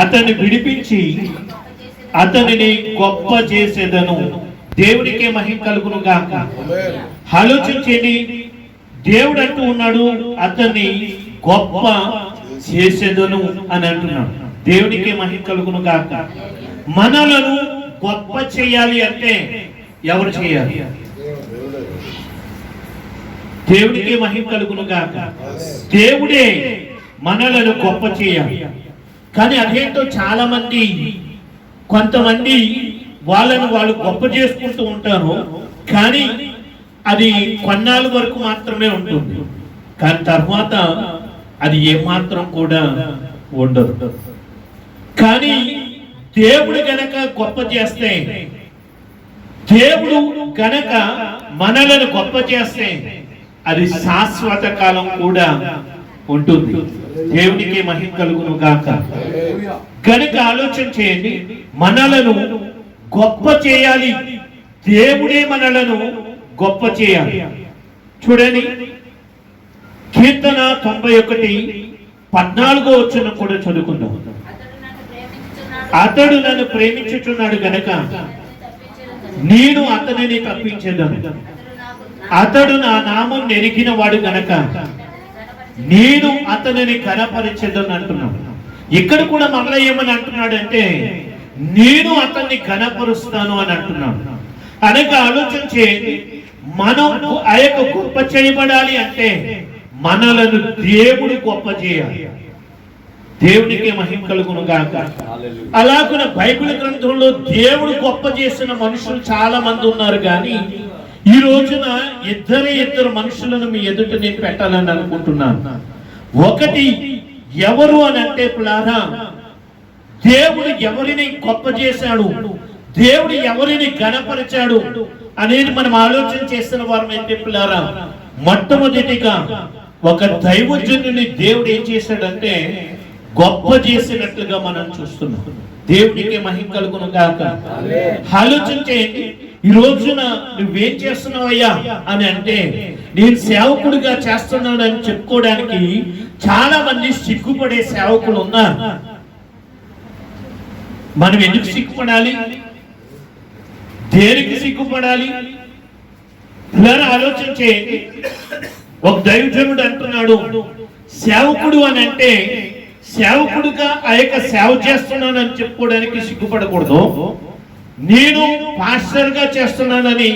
అతన్ని విడిపించి అతనిని గొప్ప చేసేదను. దేవుడికే మహిమ కలుగును గాక. ఆలోచించండి, దేవుడు అంటూ ఉన్నాడు అతన్ని గొప్ప చేసేదను అని అంటున్నాడు. దేవుడికే మహిమ కలుగును గాక. మనలను గొప్ప చేయాలి అంటే ఎవరు చేయాలి? దేవుడికే మహిమ కలుగును గాక. దేవుడే మనలను గొప్ప చేయాలి. కానీ అదేంటో చాలా మంది, కొంతమంది వాళ్ళను వాళ్ళు గొప్ప చేసుకుంటూ ఉంటారు. కానీ అది కొన్నాళ్ళ వరకు మాత్రమే ఉంటుంది. కానీ తర్వాత అది ఏమాత్రం కూడా ఉండదు. కానీ దేవుడు గనక గొప్ప చేస్తే, దేవుడు గనక మనలను గొప్ప చేస్తే అది శాశ్వత కాలం కూడా ఉంటుంది. దేవునికి మహిమ కలుగును గాక. గనక ఆలోచన చేయండి, మనలను గొప్ప చేయాలి, దేవుడే మనలను గొప్ప చేయాలి. చూడండి, కీర్తన 91:14 వచనం కూడా చదువుకుందాం. అతడు నన్ను ప్రేమించుచున్నాడు గనక నేను అతనిని తప్పించేదను. అతడు నా నామం నెరిగిన వాడు గనక నేను అతనిని ఘనపరిచేదను అంటున్నాడు. ఇక్కడ కూడా మరలా ఏమని అంటున్నాడు అంటే, నేను అతన్ని ఘనపరుస్తాను అని అంటున్నాడు. అనగా ఆలోచన చేయండి, మనం ఆ యొక్క గొప్ప చేయబడాలి అంటే మనలను దేవుడు గొప్ప చేయాలి. దేవునికి మహిమ కలుగును గాక. అలాగున బైబిల్ గ్రంథంలో దేవుడు గొప్ప చేసిన మనుషులు చాలా మంది ఉన్నారు. కానీ ఈ రోజున ఇద్దరు మనుషులను మీ ఎదుట నేను పెట్టాలని అనుకుంటున్నాను. ఒకటి ఎవరు అని అంటే పిల్లారా, దేవుడు ఎవరిని గొప్ప చేశాడు, దేవుడు ఎవరిని ఘనపరిచాడు అనేది మనం ఆలోచన చేస్తున్న వారమైతే పిల్లారా, మొట్టమొదటిగా ఒక దైవజనుని దేవుడు ఏం చేశాడంటే గొప్ప చేసినట్లుగా మనం చూస్తున్నాం. దేవుడికి మహిమ కలుగును గాక. ఆలోచన చేయండి, ఈ రోజున నువ్వేం చేస్తున్నావయ్యా అని అంటే, నేను సేవకుడిగా చేస్తున్నాను అని చెప్పుకోవడానికి చాలా మంది సిగ్గుపడే సేవకులు ఉన్నారు. మనం ఎందుకు సిగ్గుపడాలి? దేనికి సిగ్గుపడాలి? ఆలోచన చేయండి. ఒక దైవజనుడు అంటున్నాడు, సేవకుడు అని అంటే సేవకుడుగా ఆ యొక్క సేవ చేస్తున్నానని చెప్పుకోవడానికి సిగ్గుపడకూడదు. నేను పాస్టర్ గా చేస్తున్నానని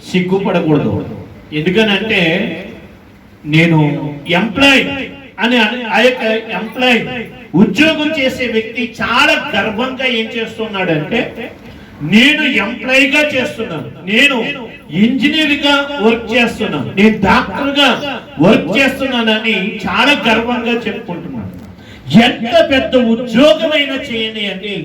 సిగ్గుపడకూడదు. ఎందుకనంటే నేను ఎంప్లాయ్ అని ఆ యొక్క ఎంప్లాయ్ ఉద్యోగం చేసే వ్యక్తి చాలా గర్వంగా ఏం చేస్తున్నాడంటే, నేను ఎంప్లాయ్ గా చేస్తున్నాను, నేను ఇంజనీర్ గా వర్క్ చేస్తున్నాను, నేను డాక్టర్ గా వర్క్ చేస్తున్నానని చాలా గర్వంగా చెప్పుకుంటున్నాను. ఎంత పెద్ద ఉద్యోగమైనా చేయండి అండి,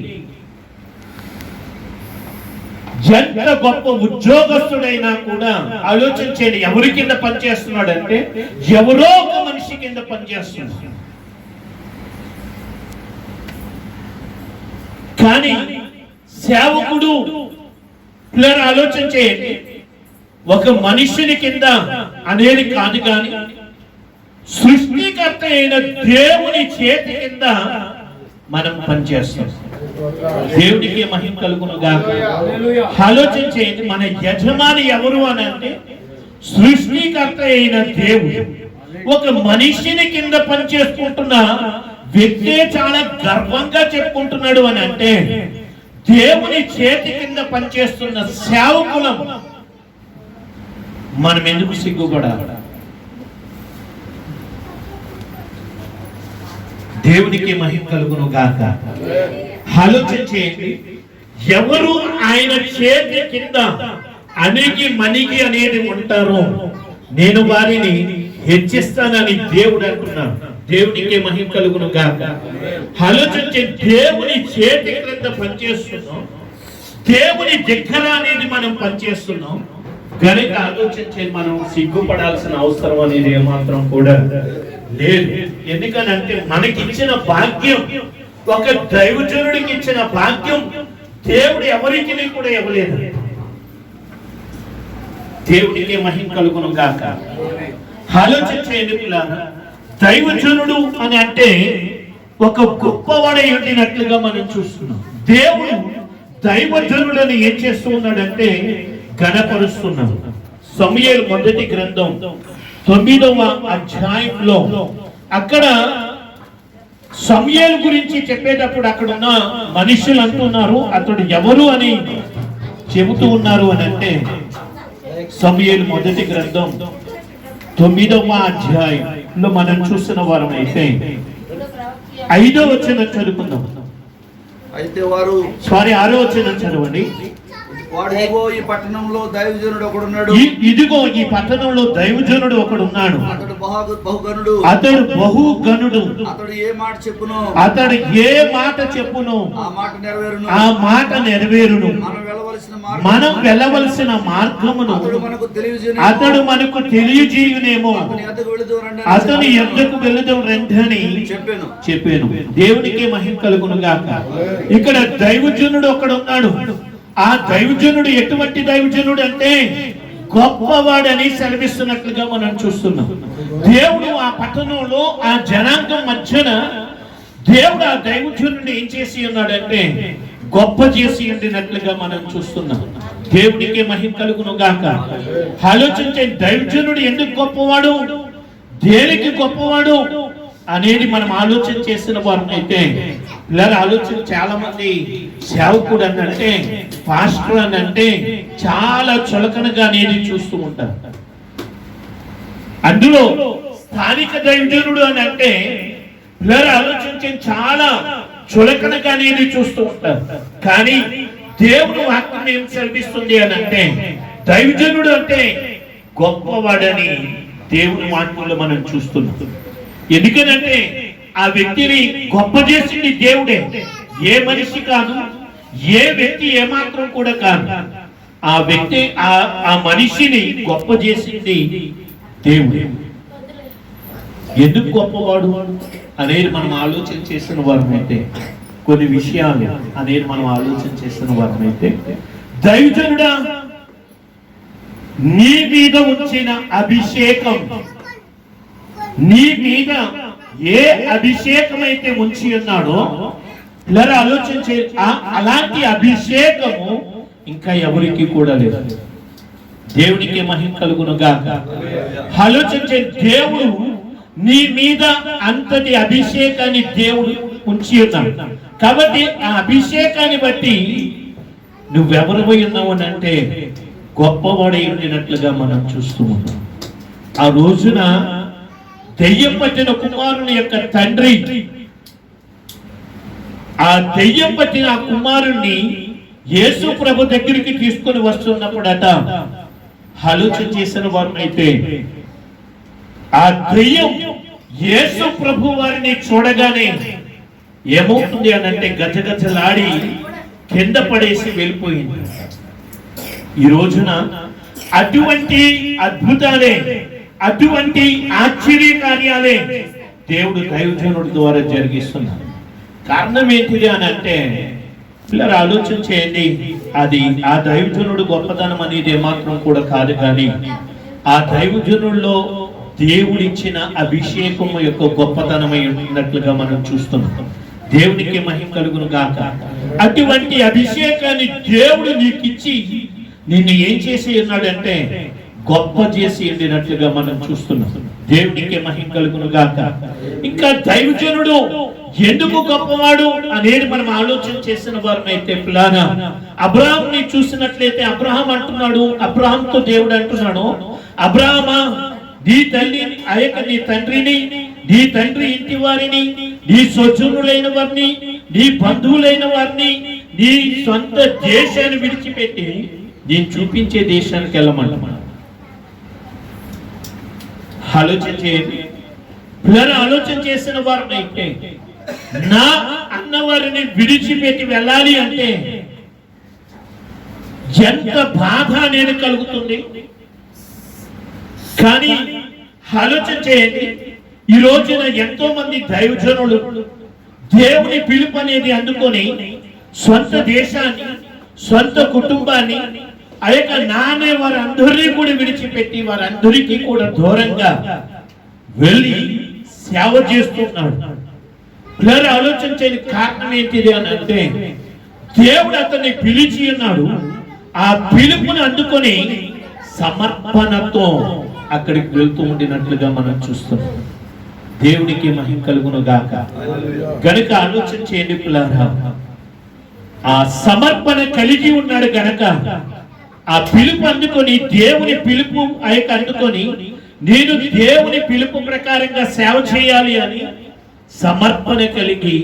ఎంత గొప్ప ఉద్యోగస్తుడైనా కూడా ఆలోచన చేయండి, ఎవరి కింద పనిచేస్తున్నాడు అంటే ఎవరో ఒక మనిషి కింద పనిచేస్తున్నాడు. కానీ సేవకుడు పిల్లలు ఆలోచన చేయండి, ఒక మనిషిని కింద అనేది కాదు, కానీ సృష్టికర్త అయిన దేవుని చేతి కింద మనం పనిచేస్తాం. దేవుడికి మహిమ కలుగును గాక. ఆలోచన చేయండి, మన యజమాని ఎవరు అని అంటే సృష్టికర్త అయిన దేవుడు. ఒక మనిషిని కింద పనిచేసుకుంటున్న వ్యక్తే చాలా గర్వంగా చెప్పుకుంటున్నాడు అని అంటే, దేవుని చేతి కింద పనిచేస్తున్న సేవకులం మనం ఎందుకు సిగ్గుపడాలి? దేవునికి మహిమ కలుగును గాక. ఆలోచన చేయండి, ఎవరు ఆయన చేతి కింద అణిగి మణిగి అనేది ఉంటారో నేను వారిని హెచ్చిస్తానని దేవుడు అంటున్నాడు. దేవునికి మహిమ కలుగును గాక. ఆలోచన చేయండి, దేవుని చేతి క్రింద పనిచేస్తున్నాం, దేవుని దగ్గర అనేది మనం పనిచేస్తున్నాం. కనుక ఆలోచన చేయండి, మనం సిగ్గుపడాల్సిన అవసరం అనేది ఏమాత్రం కూడా లేదు. ఎందుకనంటే మనకిచ్చిన భాగ్యం, ఒక దైవజనుడికి ఇచ్చిన భాగ్యం దేవుడు ఎవరికి కూడా ఇవ్వలేదు. దేవుడికి మహిమ కలుగును గాక. ఆలోచన చేయండి పిల్లలు, దైవజనుడు అని అంటే ఒక గొప్పవాడై ఉండినట్లుగా మనం చూస్తున్నాం. దేవుడు దైవజనులను ఏం చేస్తూ ఉన్నాడంటే ఘనపరుస్తున్నాడు. సమూయేలు మొదటి గ్రంథం 9వ అధ్యాయంలో అక్కడ సమూయేలు గురించి చెప్పేటప్పుడు అక్కడ ఉన్న మనుషులు అంటున్నారు అతడు ఎవరు అని చెబుతూ ఉన్నారు అని అంటే, సమూయేలు మొదటి గ్రంథం 9వ అధ్యాయంలో మనం చూస్తున్న వారం అయితే 5వ వచనం చదువుకుందాం. అయితే వారు 6వ వచనం చదవండి. వాడు ఇదిగో ఈ పట్టణంలో దైవజనుడు ఒకడున్నాడు. ఇదిగో ఈ పట్టణంలో దైవజనుడు ఒకడున్నాడు. అతడు బహుగనుడు. అతడు బహుగనుడు. అతడు ఏ మాట చెప్పును అతడు ఏ మాట చెప్పును ఆ మాట నెరవేరును. ఆ మాట నెరవేరును. మనం వెళ్ళవలసిన మార్గమును అతడు మనకు తెలియజేయునేమో. అతని యొద్దకు వెళుదాం రండి చెప్పాను. దేవునికి మహిమ కలుగును గాక. ఇక్కడ దైవజనుడు ఒకడు ఉన్నాడు. ఆ దైవజనుడు ఎటువంటి దైవజనుడు అంటే గొప్పవాడని సెలవిస్తున్నట్లుగా మనం చూస్తున్నాం. దేవుడు ఆ పట్టణంలో ఆ జనాంగం మధ్యన దేవుడు ఆ దైవజనుడిని ఏం చేసి ఉన్నాడంటే గొప్ప చేసి ఉండినట్లుగా మనం చూస్తున్నాం. దేవుడికి మహిమ కలుగును గాక. ఆలోచించే దైవజనుడు ఎందుకు గొప్పవాడు, దేనికి గొప్పవాడు అనేది మనం ఆలోచన చేసిన వారం అయితే పిల్లలు ఆలోచన చాలా మంది సేవకుడు అని అంటే పాస్టర్ అని అంటే చాలా చులకనగా అనేది చూస్తూ ఉంటారు. అందులో స్థానిక దైవజనుడు అని అంటే పిల్లలు ఆలోచించే చాలా చులకనగా అనేది చూస్తూ ఉంటారు. కానీ దేవుడు వాక్యం ఏం సెలవిస్తుంది అని అంటే దైవజనుడు అంటే గొప్పవాడని దేవుని వాక్యంలో మనం చూస్తున్నాం. ఎందుకనంటే ఆ వ్యక్తిని గొప్ప చేసింది దేవుడే, ఏ మనిషి కాదు, ఏ వ్యక్తి ఏమాత్రం కూడా కాదు. ఆ వ్యక్తి ఆ మనిషిని గొప్ప చేసింది దేవుడే. ఎందుకు గొప్పవాడు అనేది మనం ఆలోచన చేసిన వారమైతే, కొన్ని విషయాలు అనేది మనం ఆలోచన చేసిన వారమైతే, దైవజనుడా నీ మీద ఉంచిన అభిషేకం, నీ మీద ఏ అభిషేకం అయితే ఉంచి ఉన్నాడో ఇలా ఆలోచించే అలాంటి అభిషేకము ఇంకా ఎవరికి కూడా లేదు. దేవునికి మహిమ కలుగును గాక. ఆలోచించే దేవుడు నీ మీద అంతటి అభిషేకాన్ని దేవుడు ఉంచి ఉన్నాడు. కాబట్టి ఆ అభిషేకాన్ని బట్టి నువ్వెవరిపై ఉన్నావు అని అంటే గొప్పవాడై ఉండినట్లుగా మనం చూస్తూ ఉన్నాం. ఆ రోజున దెయ్యం పట్టిన కుమారుని యొక్క తండ్రి ఆ దెయ్యం పట్టిన ఆ కుమారుణ్ణి యేసు ప్రభు దగ్గరికి తీసుకొని వస్తున్నప్పుడట ఆలోచన చేసిన వారు అయితే ఆ దెయ్యం యేసు ప్రభు వారిని చూడగానే ఏమవుతుంది అని అంటే గజగజలాడి కింద పడేసి వెళ్ళిపోయింది. ఈ రోజున అటువంటి అద్భుతాలే, అటువంటి ఆశ్చర్య కార్యాలే దేవుడు దైవజనుడి ద్వారా జరిగిస్తున్నాడు. కారణం ఏంటిది అని అంటే పిల్లలు ఆలోచన చేయండి. అది ఆ దైవజనుడు గొప్పతనం అనేది ఏమాత్రం కూడా కాదు, కానీ ఆ దైవజనుల్లో దేవుడిచ్చిన అభిషేకం యొక్క గొప్పతనమై ఉన్నట్లుగా మనం చూస్తున్నాం. దేవునికి మహిమ కలుగును గాక. అటువంటి అభిషేకాన్ని దేవుడు నీకిచ్చి నిన్ను ఏం చేసి ఉన్నాడంటే గొప్ప చేసి ఉండినట్లుగా మనం చూస్తున్నాం. దేవునికి మహిమ కలుగును గాక. ఇంకా దైవజనుడు ఎందుకు గొప్పవాడు అనేది మనం ఆలోచన చేసిన వారం అయితే పిల్లాన అబ్రహాంని చూసినట్లయితే అబ్రహాం అంటున్నాడు, అబ్రహాంతో దేవుడు అంటున్నాడు, అబ్రహామా నీ తల్లి నీ తండ్రిని, నీ తండ్రి ఇంటి వారిని, నీ స్వజనులైన వారిని, నీ బంధువులైన వారిని, నీ సొంత దేశాన్ని విడిచిపెట్టి నేను చూపించే దేశానికి వెళ్ళమంటున్నాడు. ఆలోచన చేయండి. ఆలోచన చేసిన వారిని అయితే నా అన్నవారిని విడిచిపెట్టి వెళ్ళాలి అంటే ఎంత బాధ అనేది కలుగుతుంది. కానీ ఆలోచన చేయండి, ఈ రోజున ఎంతో మంది దైవజనులు దేవుని పిలుపు అనేది అందుకొని సొంత దేశాన్ని, సొంత కుటుంబాన్ని, ఆ యొక్క నానే వారందరినీ కూడా విడిచిపెట్టి వారందరికీ కూడా దూరంగా వెళ్ళి సేవ చేస్తున్నాడు. పిల్లలు ఆలోచించేది కారణం ఏంటిది అని అంటే, దేవుడు అతన్ని పిలిచి ఉన్నాడు. ఆ పిలుపుని అందుకొని సమర్పణతో అక్కడికి వెళ్తూ ఉండినట్లుగా మనం చూస్తున్నాం. దేవునికి మహిమ కలుగును గాక. గనుక ఆలోచన చేయండి పిల్లరా, ఆ సమర్పణ కలిగి ఉన్నాడు గనక ఆ పిలుపు అందుకొని, దేవుని పిలుపు అందుకొని నేను దేవుని పిలుపు ప్రకారంగా సేవ చేయాలి అని సమర్పణ కలిగి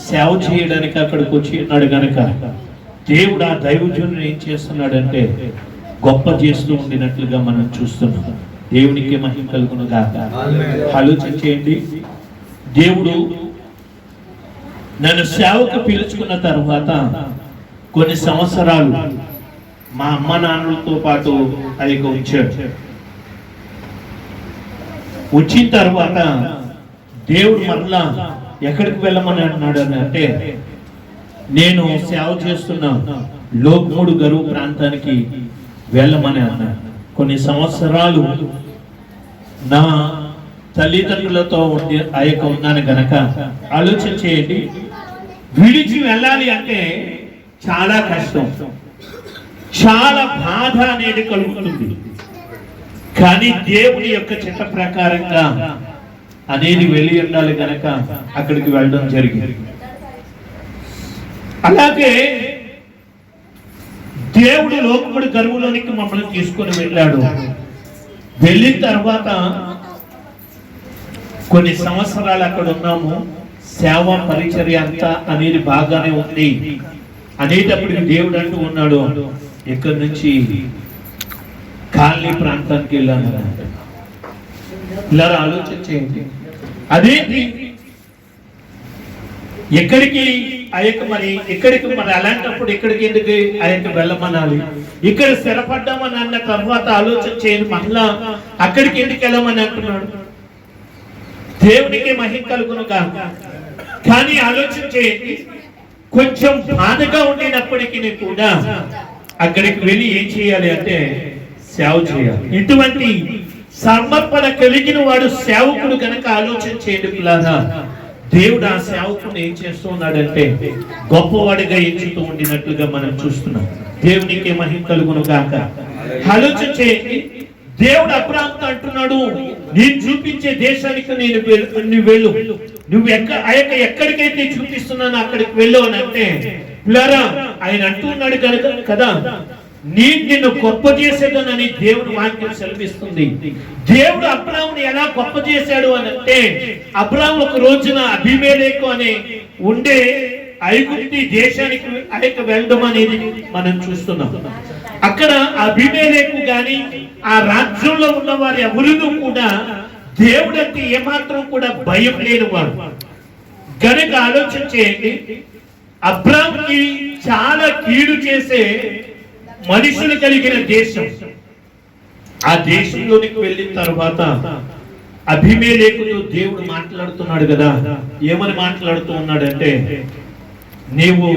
సేవ చేయడానికి అక్కడికి వచ్చి ఉన్నాడు గనక దేవుడు ఆ దైవజనుడు ఏం చేస్తున్నాడంటే గొప్ప చేస్తూ ఉండినట్లుగా మనం చూస్తున్నాం. దేవునికి మహిమ కలుగును గాక. ఆలోచన చేయండి, దేవుడు నన్ను సేవకు పిలుచుకున్న తర్వాత కొన్ని సంవత్సరాలు మా అమ్మ నాన్నలతో పాటు అదిగా ఉంచాడు. వచ్చిన తర్వాత దేవుడు మరలా ఎక్కడికి వెళ్ళమని అన్నాడు అని అంటే, నేను సేవ చేస్తున్న లోక్మూడు గరువు ప్రాంతానికి వెళ్ళమని అన్నాడు. కొన్ని సంవత్సరాలు నా తల్లిదండ్రులతో ఉన్నాను గనక ఆలోచన చేయండి, విడిచి వెళ్ళాలి అంటే చాలా కష్టం, చాలా బాధ అనేది కలుగుతుంది. కానీ దేవుని యొక్క చిత్త ప్రకారంగా అనేది వెళ్ళి ఉండాలి గనక అక్కడికి వెళ్ళడం జరిగింది. అలాగే దేవుడు లోకముడి గర్వులోనికి మమ్మల్ని తీసుకొని వెళ్ళాడు. వెళ్ళిన తర్వాత కొన్ని సంవత్సరాలు అక్కడ ఉన్నాము. సేవ పరిచర్య అంతా అనేది బాగానే ఉంది. అనేటప్పటికి దేవుడు అంటూ ఉన్నాడు, ఇక్కడి నుంచి కాలనీ ప్రాంతానికి వెళ్ళాను. ఇలా ఆలోచన చేయండి, అదేంటి ఎక్కడికి ఎక్కడికి మరి అలాంటప్పుడు ఎక్కడికి ఎందుకు వెళ్ళమనాలి? ఇక్కడ స్థిరపడ్డామని అన్న తర్వాత ఆలోచన చేయండి, మళ్ళా అక్కడికి ఎందుకు వెళ్ళమని అంటున్నాడు. దేవునికి మహిమ కలుగును గాక. కానీ ఆలోచన చేయండి, కొంచెం బాధగా ఉండినప్పటికీ కూడా అక్కడికి వెళ్ళి ఏం చేయాలి అంటే సేవ చేయాలి. ఇటువంటి సమర్పణ కలిగిన వాడు సేవకుడు కనుక ఆలోచన చేయండి పిల్లగా, దేవుడు ఆ సేవకుని ఏం చేస్తూ ఉన్నాడంటే గొప్పవాడిగా ఎంచుతూ ఉండినట్లుగా మనం చూస్తున్నాం. దేవునికి మహిమ కలుగును గాక. ఆలోచన చేయండి, దేవుడు అబ్రాహాముతో అంటున్నాడు, నేను చూపించే దేశానికి నువ్వు వెళ్ళు, నువ్వు ఎక్కడికైతే చూపిస్తున్నానో అక్కడికి వెళ్ళు అని అంటే, పిల్లరా ఆయన అంటున్నాడు కనుక కదా, నిన్ను గొప్ప చేసేదనని దేవుడు వాక్యం సెలవిస్తుంది. దేవుడు అబ్రాహాముని ఎలా గొప్ప చేశాడు అని అంటే, అబ్రాహాము ఒక రోజున అబీమెలెకు అనే ఉండే ఐగుప్తు దేశానికి వెళ్ళడం అనేది మనం చూస్తున్నాం. అక్కడ అబీమెలెకు గాని ఆ రాజ్యంలో ఉన్న వారు ఎవరినూ కూడా దేవుడు అంటే ఏమాత్రం కూడా భయం లేనివాడు గనుక ఆలోచన చేయండి, అబ్రాహాముకి చాలా కీడు చేసే మనుషులు కలిగిన దేశం. ఆ దేశంలోనికి వెళ్ళిన తర్వాత అబీమెలెకుతో దేవుడు మాట్లాడుతున్నాడు కదా. ఏమని మాట్లాడుతూ ఉన్నాడంటే, నీవు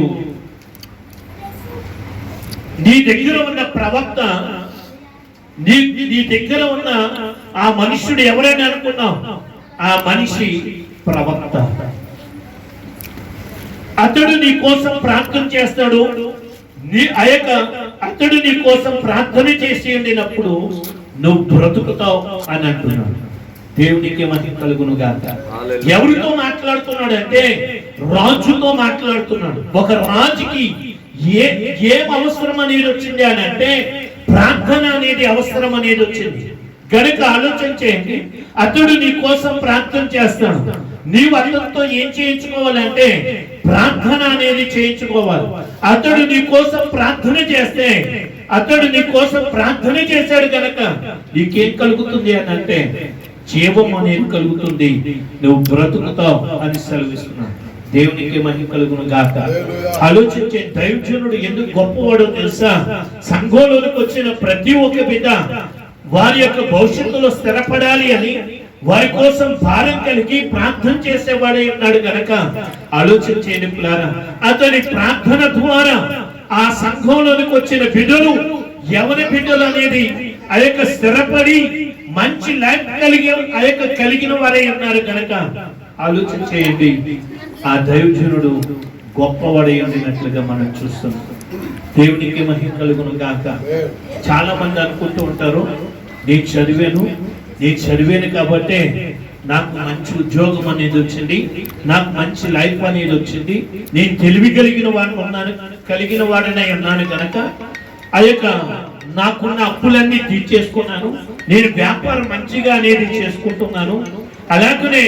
నీ దగ్గర ఉన్న ప్రవక్త, నీ దగ్గర ఉన్న ఆ మనుష్యుడు ఎవరైనా అనుకున్నావు, ఆ మనిషి ప్రవక్త. అతడు నీ కోసం ప్రార్థన చేస్తాడు. అతడు నీ కోసం ప్రార్థన చేసి ఉండినప్పుడు నువ్వు బ్రతుకుతావు అని అంటున్నాడు. దేవునికి మహిమ కలుగును గాక. ఎవరితో మాట్లాడుతున్నాడు అంటే రాజుతో మాట్లాడుతున్నాడు. ఒక రాజుకి ఏం అవసరం అనేది వచ్చింది అని అంటే ప్రార్థన అనేది అవసరం అనేది వచ్చింది. గనుక ఆలోచన చేయండి, అతడు నీ కోసం ప్రార్థన చేస్తాడు. నీవు అతనితో ఏం చేయించుకోవాలంటే ప్రార్థన అనేది చేయించుకోవాలి. అతడు నీ కోసం ప్రార్థన చేస్తే, అతడు నీ కోసం ప్రార్థన చేశాడు కనుక నీకేం కలుగుతుంది అని అంటే జీవం అనేది కలుగుతుంది, నువ్వు బ్రతుకుతావు అని సెలవిస్తున్నాడు. దేవునికి మహిమ కలుగును గాక. ఆలోచించే దైవజనుడు ఎందుకు గొప్పవాడో తెలుసా? సంఘంలోకి వచ్చిన ప్రతి ఒక్క బిడ్డ వారి యొక్క భవిష్యత్తులో స్థిరపడాలి అని వారి కోసం భారం కలిగి ప్రార్థన చేసేవాడే ఉన్నాడు గనక ఆలోచన చేయని పిల్లారా, అతని ప్రార్థన ద్వారా ఆ సంఘంలోనికి వచ్చిన బిడ్డలు ఎవరి బిడ్డలు అనేది ఆ యొక్క స్థిరపడి మంచి లైఫ్ కలిగిన వారే ఉన్నారు కనుక ఆలోచన చేయండి. ఆ దైవజనుడు గొప్పవాడై ఉండినట్లుగా మనం చూస్తున్నాం. దేవునికి మహిమ కలుగును గాక. చాలా మంది అనుకుంటూ ఉంటారు, నేను చదివాను కాబట్టే నాకు మంచి ఉద్యోగం అనేది వచ్చింది, నాకు మంచి లైఫ్ అనేది వచ్చింది, నేను తెలివి కలిగిన వాడినై ఉన్నాను కనుక ఆ యొక్క నాకున్న అప్పులన్నీ తీర్చేసుకున్నాను, నేను వ్యాపారం మంచిగా అనేది చేసుకుంటున్నాను. అలాగనే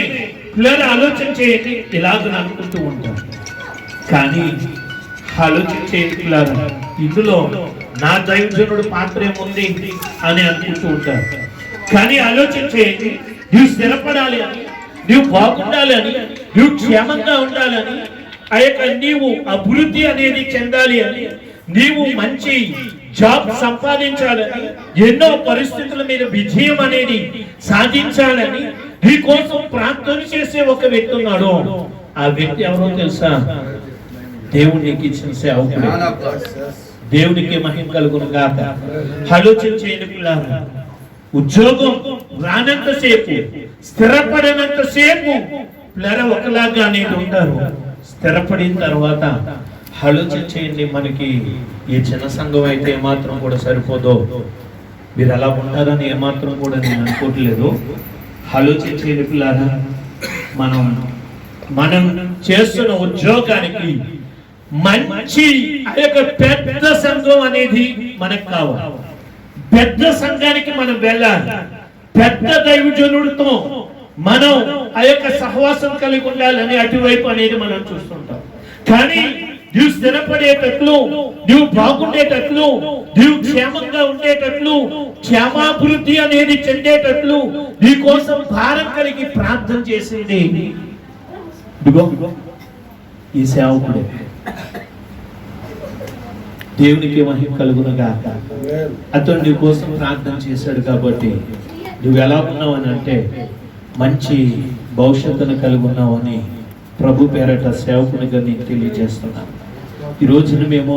పిల్లలు ఆలోచన చేయండి, ఇలాగని అనుకుంటూ ఉంటాను. కానీ ఆలోచన చేయండి పిల్లలు, ఇందులో నా దైవజనుడు పాత్ర ఏముంది అని అనుకుంటూ ఉంటారు. కానీ ఆలోచన చేయండి, నువ్వు స్థిరపడాలి అని, నువ్వు బాగుండాలి అని, నువ్వు క్షేమంగా ఉండాలని, ఆ యొక్క నీవు అభివృద్ధి అనేది చెందాలి అని, నీవు మంచి జాబ్ సంపాదించాలని, ఎన్నో పరిస్థితుల మీద విజయం అనేది సాధించాలని నీ కోసం ప్రార్థన చేసే ఒక వ్యక్తి ఉన్నాడు. ఆ వ్యక్తి ఎవరో తెలుసా? దేవునికి ఇచ్చిన సేవకుడు. దేవునికి మహిమ కలుగును గాక. ఆలోచన చేయండి పిల్లలు, ఉద్యోగం రానంత సేపు, స్థిరపడినంత సేపు పిల్లలు ఒకలాగా అనేది ఉంటారు. స్థిరపడిన తర్వాత ఆలోచన చేయండి, మనకి ఈ చిన్న సంఘం అయితే ఏమాత్రం కూడా సరిపోదో, మీరు అలా ఉంటారని ఏమాత్రం కూడా నేను అనుకోవట్లేదు. ఆలోచన చేయండి పిల్లలు, మనం చేస్తున్న ఉద్యోగానికి మంచి ఆ యొక్క పెద్ద సంఘం అనేది మనకు కావాలి. పెద్ద సంఘానికి మనం వెళ్ళాలి. పెద్ద దైవజనుడితో మనం ఆ యొక్క సహవాసం కలిగి ఉండాలని అటువైపు అనేది మనం చూస్తుంటాం. కానీ నువ్వు స్థిరపడేటట్లు, నువ్వు బాగుండేటట్లు, నువ్వు క్షేమంగా ఉండేటట్లు, క్షేమాభివృద్ధి అనేది చెందేటట్లు నీ కోసం భారం కలిగి ప్రార్థన చేసింది ఈ సేవకుడే. దేవునికి మహిమ కలుగును గాక. అతను నీ కోసం ప్రార్థన చేశాడు కాబట్టి నువ్వు ఎలా ఉన్నావు అని అంటే మంచి భవిష్యత్తును కలిగి ఉన్నావు అని ప్రభు పేరట సేవకునిగా నేను తెలియజేస్తున్నాను. ఈ రోజున మేము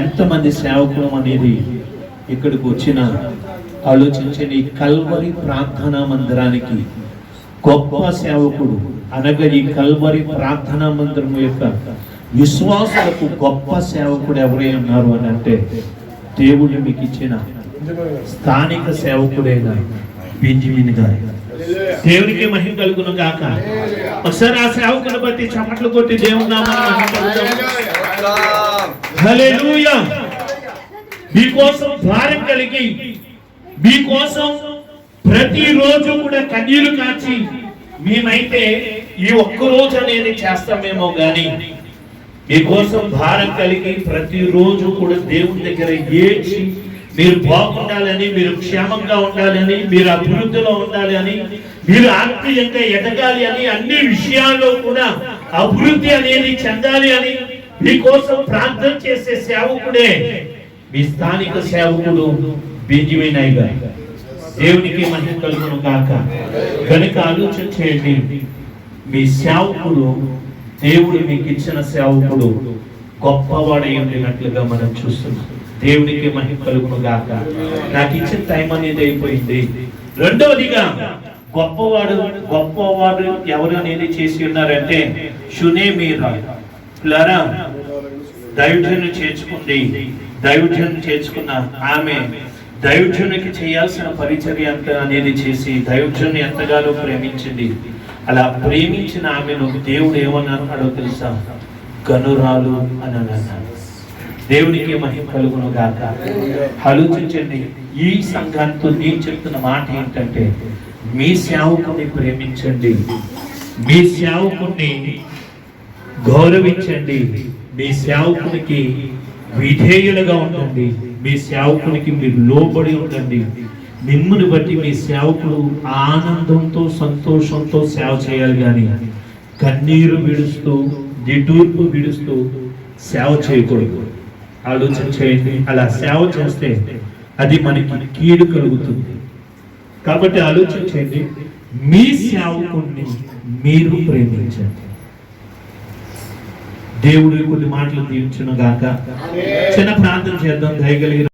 ఎంతమంది సేవకులు అనేది ఇక్కడికి వచ్చిన ఆలోచించని కల్వరి ప్రార్థనా మందిరానికి గొప్ప సేవకుడు అనగా ఈ కల్వరి ప్రార్థనా మందిరం యొక్క విశ్వాసులకు గొప్ప సేవకుడు ఎవరై ఉన్నారు అని అంటే దేవుడు మీకు ఇచ్చిన స్థానిక సేవకుడైన బెంజమిన్ గారు. దేవునికి మహిమ కలుగును గాక. ఒకసారి ఆ సేవకుని బట్టి చప్పట్లు కొట్టి దేవుని నామాన్ని మహిమపరుద్దాం. హల్లెలూయా. మీకోసం భారం కలిగి, మీకోసం ప్రతిరోజు కూడా కన్నీళ్లు కాచి, మేమైతే ఈ ఒక్క రోజు అనేది చేస్తామేమో గాని మీకోసం భారం కలిగి ప్రతిరోజు కూడా దేవుని దగ్గర ఏడ్చి మీరు బాగుండాలని, మీరు క్షేమంగా ఉండాలని, మీరు అభివృద్ధిలో ఉండాలి అని, మీరు ఆత్మీయంగా ఎదగాలి అని, అన్ని విషయాల్లో కూడా అభివృద్ధి అనేది చెందాలి అని మీకోసం ప్రార్థన చేసే సేవకుడే మీ స్థానిక సేవకుడు బెంజమిన్ గారు. దేవునికి మహిమ కలుగును గాక. కనుక ఆలోచన చేయండి, మీ సేవకుడు, దేవుడు మీకు ఇచ్చిన సేవకుడు గొప్పవాడై ఉండినట్లుగా మనం చూస్తున్నాం. దేవునికి మహిమ కలుగును గాక. నాకు ఇచ్చిన టైం అనేది అయిపోయింది. రెండవదిగా గొప్పవాడు ఎవరు అనేది చేసి ఉన్నారంటే షునేమీరా. పిల్లరా, దైవజనుని చేర్చుకున్న ఆమె దైవజనునికి చేయాల్సిన పరిచర్య అంత అనేది చేసి దైవజనుని ఎంతగానో ప్రేమించింది. అలా ప్రేమించిన ఆమెను దేవుడు ఏమన్నాడో తెలుసా? గనురాలు అని అన్నాడు. దేవునికి మహిమ కలుగును గాక. ఆలోచించండి, ఈ సంఘంతో నేను చెప్తున్న మాట ఏంటంటే మీ సేవకుని ప్రేమించండి, మీ సేవకుని గౌరవించండి, మీ సేవకునికి విధేయులుగా ఉండండి, మీ సేవకునికి మీరు లోబడి ఉండండి. మిమ్ముని బట్టి మీ సేవకుడు ఆనందంతో సంతోషంతో సేవ చేయాలి కానీ కన్నీరు విడుస్తూ నిట్టూర్పు విడుస్తూ సేవ చేయకూడదు. ఆలోచన చేయండి, అలా సేవ చేస్తే అది మనకి కీడు కలుగుతుంది. కాబట్టి ఆలోచన చేయండి, మీ సేవకుడిని మీరు ప్రేమించండి. దేవుడు కొన్ని మాటలు దీవించును గాక. చిన్న ప్రార్థన చేద్దాం. దయగలిగిన